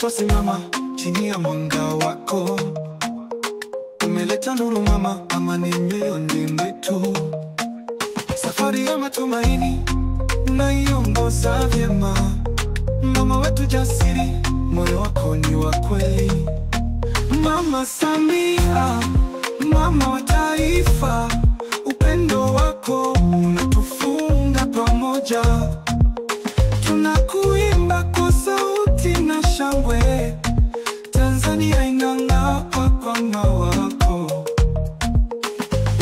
twasimama chini ya mwanga wako. Umeleta nuru mama, amani mioyoni mwetu. Safari ya matumaini unaiongoza vyema. Mama wetu jasiri, moyo wako ni wa kweli. Mama Samia, mama wa taifa, upendo wako unatufunga pamoja. Tunakuimba kwa sauti na shangwe, Tanzania inang'aa kwa mwanga wako.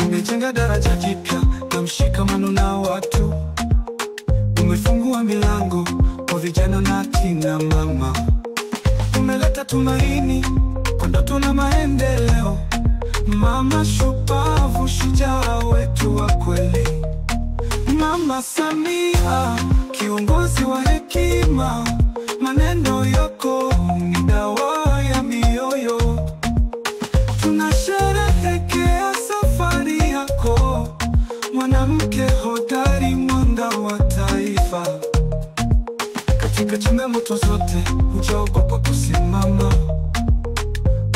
Umejenga daraja jipya na mshikamano na watu. Umefungua milango kwa vijana na kina mama. Umeleta tumaini kwa ndoto na maendeleo. Mama shupavu, shujaa wetu wa kweli. Mama Samia, kiongozi wa hekima, maneno yako ni dawa ya mioyo. Tunasherehekea safari yako, mwanamke hodari, mwanga wa taifa. Katika changamoto zote hujaogopa kusimama.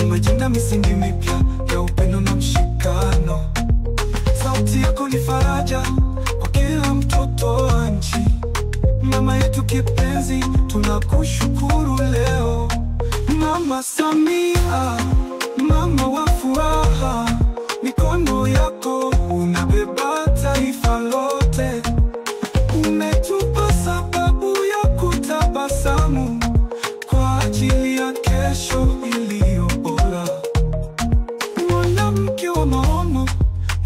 Umejenga misingi mipya ya upendo na mshikano. Sauti yako ni faraja kwa kila mtoto wa nchi. Mama yetu kipenzi, tunakushukuru leo. Mama Samia, mama wa furaha, mikono yako unabeba taifa lote. Umetupa sababu ya kutabasamu kwa ajili ya kesho iliyo bora. Mwanamke wa maono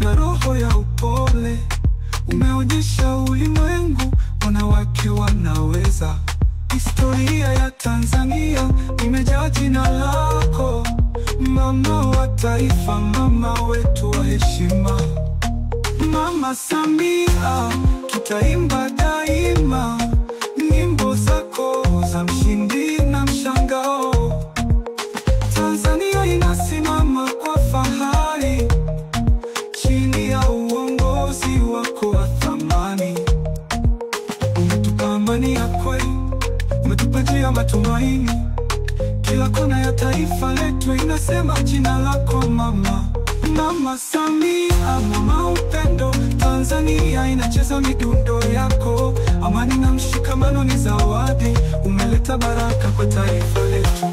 na roho ya upole, umeonyesha ulimwengu wanawake wanaweza. Historia ya Tanzania imejaa jina lako, mama wa taifa, mama wetu wa heshima. Mama Samia, tutaimba daima nyimbo zako za mshindi na mshangao. Tanzania inasimama kwa fahari chini ya uongozi wako wa thamani. Umetupa amani ya kweli, umetupa njia ya matumaini. Kila kona ya taifa letu inasema jina lako mama. Mama Samia, mama upendo, Tanzania inacheza midundo yako. Amani na mshikamano ni zawadi, umeleta baraka kwa taifa letu.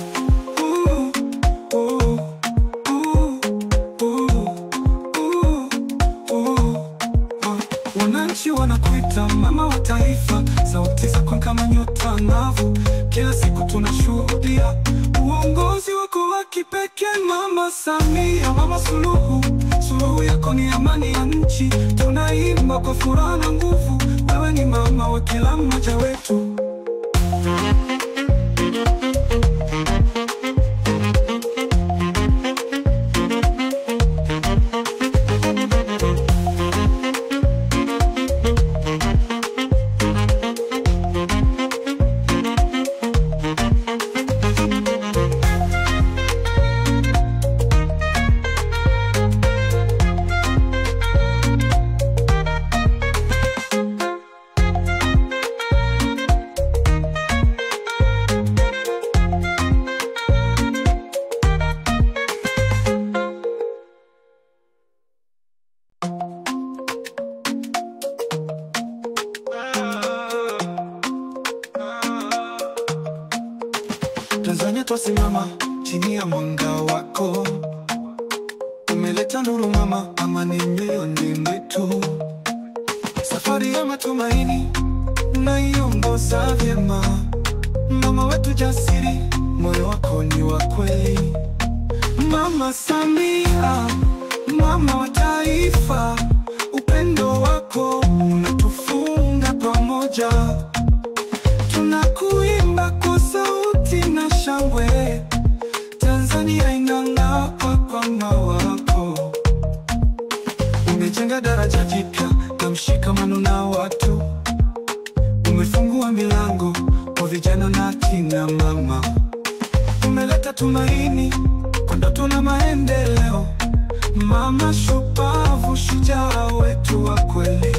Wananchi wanakuita mama wa taifa, sauti zako kama nyota angavu. Kila siku tunashuhudia uongozi wako wa kipekee. Mama Samia, mama suluhu, suluhu yako ni amani ya nchi. Tunaimba kwa furaha na nguvu, wewe ni mama wa kila mmoja wetu. Tanzania twasimama chini ya mwanga wako. Umeleta nuru mama, amani mioyoni mwetu. Safari ya matumaini unaiongoza vyema. Mama wetu jasiri, moyo wako ni wa kweli. Mama Samia, mama wa taifa, upendo wako unatufunga pamoja. Tunakuimba kwa sauti na shangwe, Tanzania inang'aa kwa mwanga wako. Umejenga daraja jipya na mshikamano na watu. Umefungua milango kwa vijana na kina mama. Umeleta tumaini kwa ndoto na maendeleo. Mama shupavu, shujaa wetu wa kweli.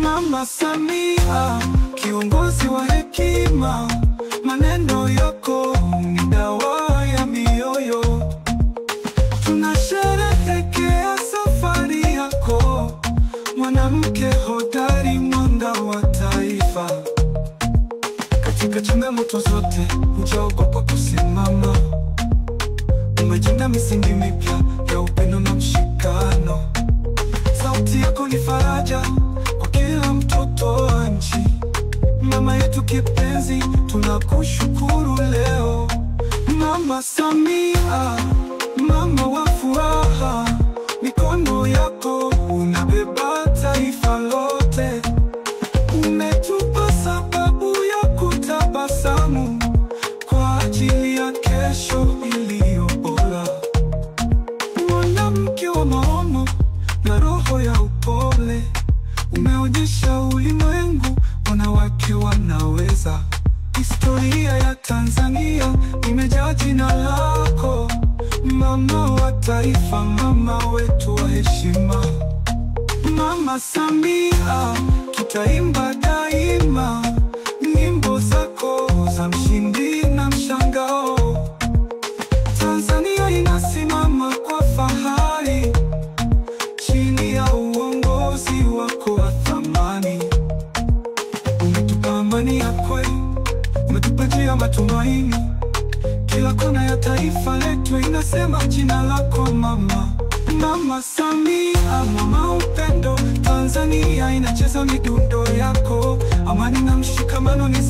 Mama Samia, kiongozi wa hekima, maneno yako changamoto zote, hujaogopa kusimama. Umejenga misingi mipya ya upendo na mshikano. Sauti yako ni faraja kwa kila mtoto wa nchi. Mama yetu kipenzi, tunakushukuru leo. Mama Samia, mama wa furaha, mikono yako unabeba taifa lote. Umetupa sababu ya kutabasamu kwa ajili ya kesho iliyo bora. Mwanamke wa maono na roho ya upole, umeonyesha ulimwengu wanawake wanaweza. Historia ya Tanzania imejaa jina lako, mama wa taifa, mama wetu wa heshima. Mama Samia, tutaimba daima nyimbo zako za mshindi na mshangao. Tanzania inasimama kwa fahari chini ya uongozi wako wa thamani. Umetupa amani ya kweli, umetupa njia ya matumaini. Kila kona ya taifa letu inasema jina lako mama. Mama Samia, mama upendo, Tanzania inacheza midundo yako. Amani na mshikamano ni